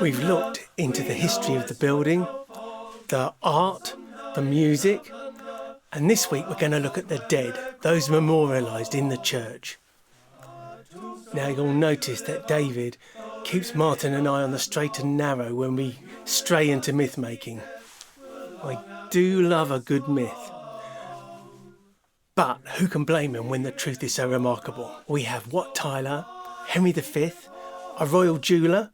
We've looked into the history of the building, the art, the music, and this week we're going to look at the dead, those memorialised in the church. Now you'll notice that David keeps Martin and I on the straight and narrow when we stray into myth making. I do love a good myth. But who can blame him when the truth is so remarkable? We have Wat Tyler, Henry V, a royal jeweller,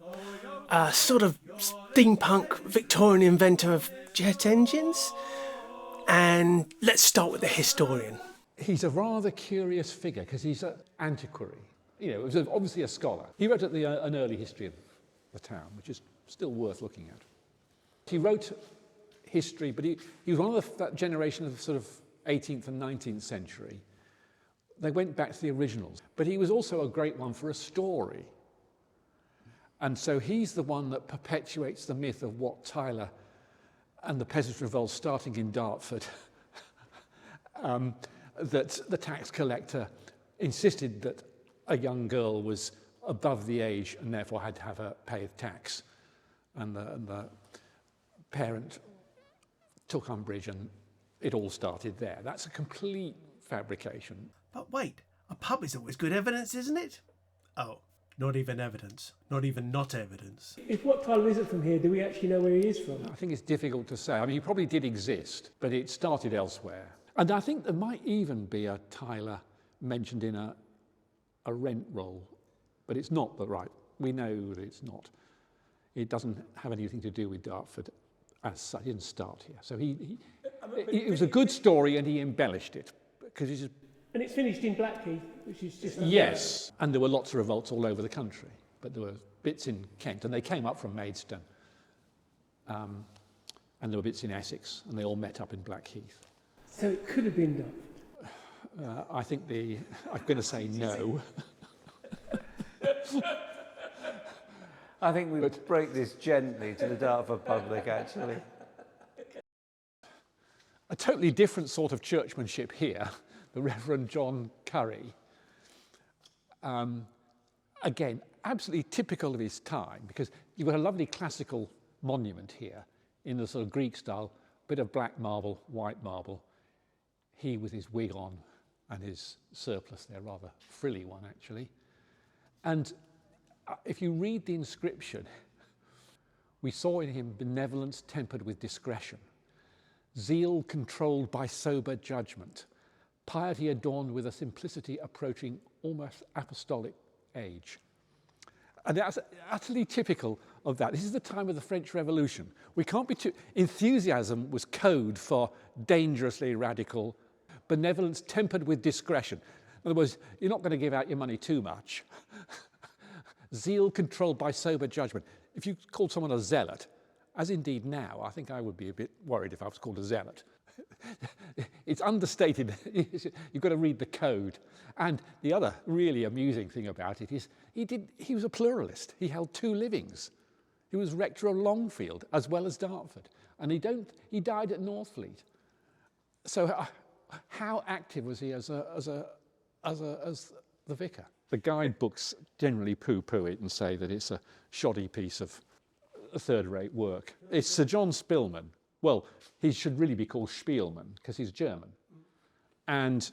a sort of steampunk Victorian inventor of jet engines. And let's start with the historian. He's a rather curious figure because he's an antiquary. You know, he was obviously a scholar. He wrote an early history of the town, which is still worth looking at. He wrote history, but he was one of that generation of sort of 18th and 19th century. They went back to the originals. But he was also a great one for a story. And so he's the one that perpetuates the myth of Wat Tyler and the Peasants' Revolt starting in Dartford, that the tax collector insisted that a young girl was above the age and therefore had to have a pay tax. And the parent took umbrage and it all started there. That's a complete fabrication. But wait, a pub is always good evidence, isn't it? Oh, not even evidence. Not even not evidence. If Wat Tyler isn't from here, do we actually know where he is from? I think it's difficult to say. I mean, he probably did exist, but it started elsewhere. And I think there might even be a Tyler mentioned in a rent roll, but it's not the right. We know that it's not. It doesn't have anything to do with Dartford as such. He didn't start here. So it was a good story and he embellished it. Because he's And it's finished in Blackheath, which is just... Yes, and there were lots of revolts all over the country, but there were bits in Kent, and they came up from Maidstone. And there were bits in Essex, and they all met up in Blackheath. So it could have been done. I think I'm going to say no. I think we would break this gently to the Dartford public, actually. A totally different sort of churchmanship here, the Reverend John Curry. Again, absolutely typical of his time, because you've got a lovely classical monument here in the sort of Greek style, bit of black marble, white marble. He with his wig on and his surplice there, rather frilly one actually. And if you read the inscription, we saw in him benevolence tempered with discretion, zeal controlled by sober judgment, piety adorned with a simplicity approaching almost apostolic age. And that's utterly typical of that. This is the time of the French Revolution. We can't be too... Enthusiasm was code for dangerously radical benevolence tempered with discretion. In other words, you're not going to give out your money too much. Zeal controlled by sober judgment. If you called someone a zealot, as indeed now, I think I would be a bit worried if I was called a zealot. It's understated. You've got to read the code. And the other really amusing thing about it is he was a pluralist. He held two livings. He was rector of Longfield as well as Dartford. And he died at Northfleet. So how active was he as the vicar? The guidebooks generally poo-poo it and say that it's a shoddy piece of third-rate work. It's Sir John Spilman. Well, he should really be called Spielman because he's German. And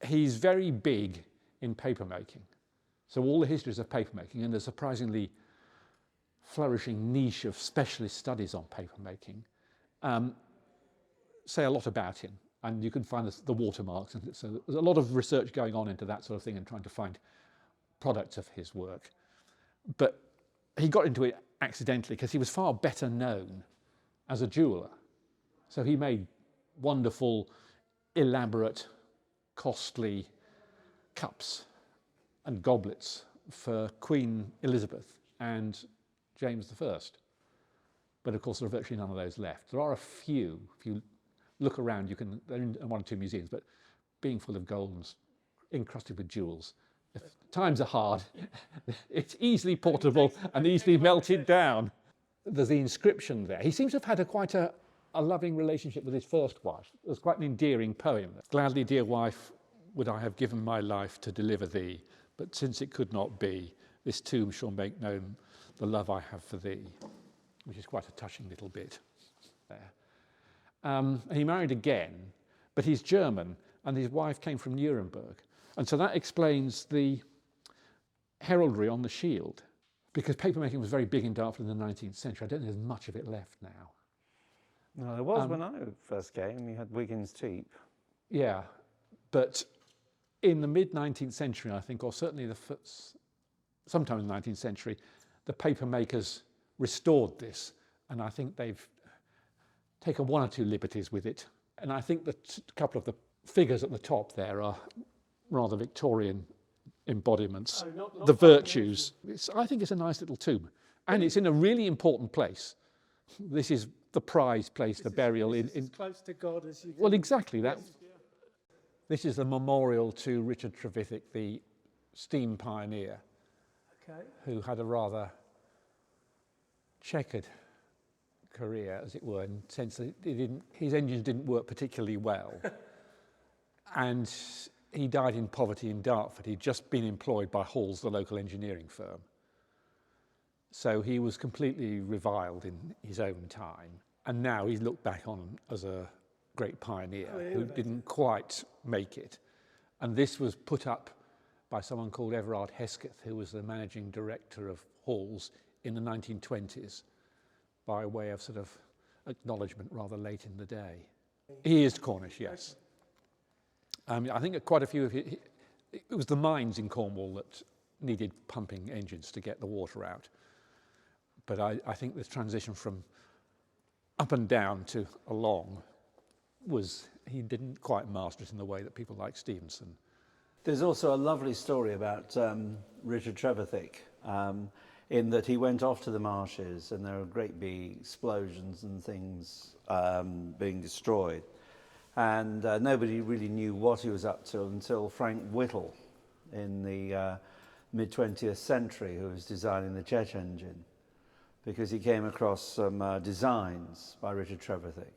he's very big in papermaking. So all the histories of papermaking and the surprisingly flourishing niche of specialist studies on papermaking say a lot about him. And you can find the watermarks. And so there's a lot of research going on into that sort of thing and trying to find products of his work. But he got into it accidentally because he was far better known as a jeweller. So he made wonderful, elaborate, costly cups and goblets for Queen Elizabeth and James I. But of course, there are virtually none of those left. There are a few. If you look around, they're in one or two museums, but being full of gold and encrusted with jewels, if times are hard, it's easily portable and easily melted down. There's the inscription there. He seems to have had quite a loving relationship with his first wife. There's quite an endearing poem. Gladly, dear wife, would I have given my life to deliver thee, but since it could not be, this tomb shall make known the love I have for thee, which is quite a touching little bit there. And he married again, but he's German, and his wife came from Nuremberg. And so that explains the heraldry on the shield, because papermaking was very big in Dartford in the 19th century. I don't think there's much of it left now. No, there was when I first came. You had Wiggins Teep. Yeah, but in the mid-19th century, I think, or certainly sometime in the 19th century, the papermakers restored this, and I think they've taken one or two liberties with it. And I think that a couple of the figures at the top there are rather Victorian embodiments. not the virtues. I think it's a nice little tomb, and it's in a really important place. This is the prized place for burial in as close to God as you can. well, exactly that. This is a memorial to Richard Trevithick, the steam pioneer, Okay. who had a rather checkered career, as it were, in the sense that his engines didn't work particularly well. And he died in poverty in Dartford. He'd just been employed by Hall's, the local engineering firm. So he was completely reviled in his own time. And now he's looked back on as a great pioneer who didn't quite make it. And this was put up by someone called Everard Hesketh, who was the managing director of Hall's in the 1920s, by way of sort of acknowledgement rather late in the day. He is Cornish, yes. I think quite a few of it was the mines in Cornwall that needed pumping engines to get the water out. But I think this transition from up and down to along he didn't quite master it in the way that people like Stevenson. There's also a lovely story about Richard Trevithick, in that he went off to the marshes and there were great big explosions and things being destroyed. And nobody really knew what he was up to until Frank Whittle in the mid-20th century, who was designing the jet engine, because he came across some designs by Richard Trevithick,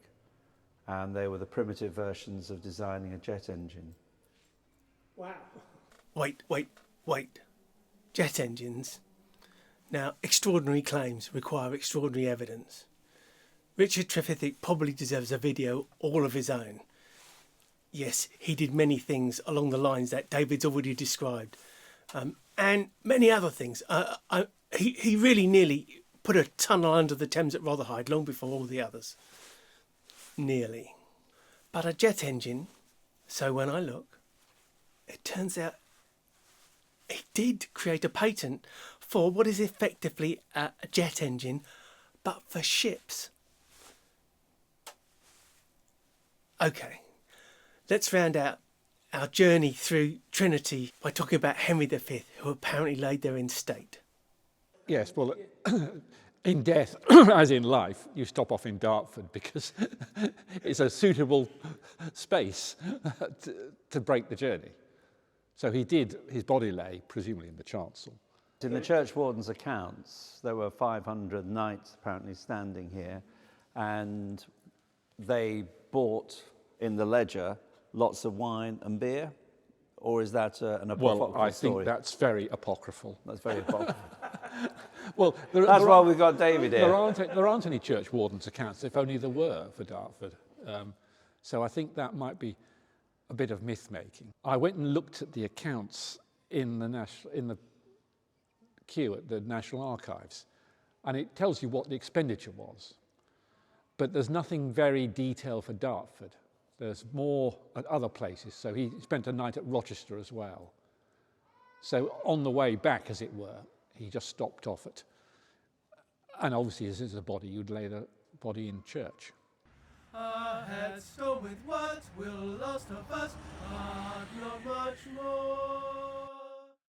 and they were the primitive versions of designing a jet engine. Wow. Wait. Jet engines? Now, extraordinary claims require extraordinary evidence. Richard Trevithick probably deserves a video all of his own. Yes, he did many things along the lines that David's already described, and many other things. He really nearly put a tunnel under the Thames at Rotherhithe long before all the others. Nearly. But a jet engine, so when I look, it turns out he did create a patent for what is effectively a jet engine, but for ships. Okay, let's round out our journey through Trinity by talking about Henry V, who apparently laid there in state. Yes, well, in death, as in life, you stop off in Dartford because it's a suitable space to break the journey. So his body lay, presumably in the chancel. In the church warden's accounts, there were 500 knights apparently standing here, and they bought in the ledger lots of wine and beer, or is that an apocryphal Well, I story? think that's very apocryphal. That's very apocryphal. Well, That's why we've got David here. There aren't any church wardens' accounts, if only there were for Dartford. So I think that might be a bit of myth-making. I went and looked at the accounts in the queue at the National Archives, and it tells you what the expenditure was. But there's nothing very detailed for Dartford. There's more at other places. So he spent a night at Rochester as well. So on the way back, as it were, he just stopped off at, and obviously as is a body, you'd lay the body in church. Our heads stone with what will last of us, but not much more.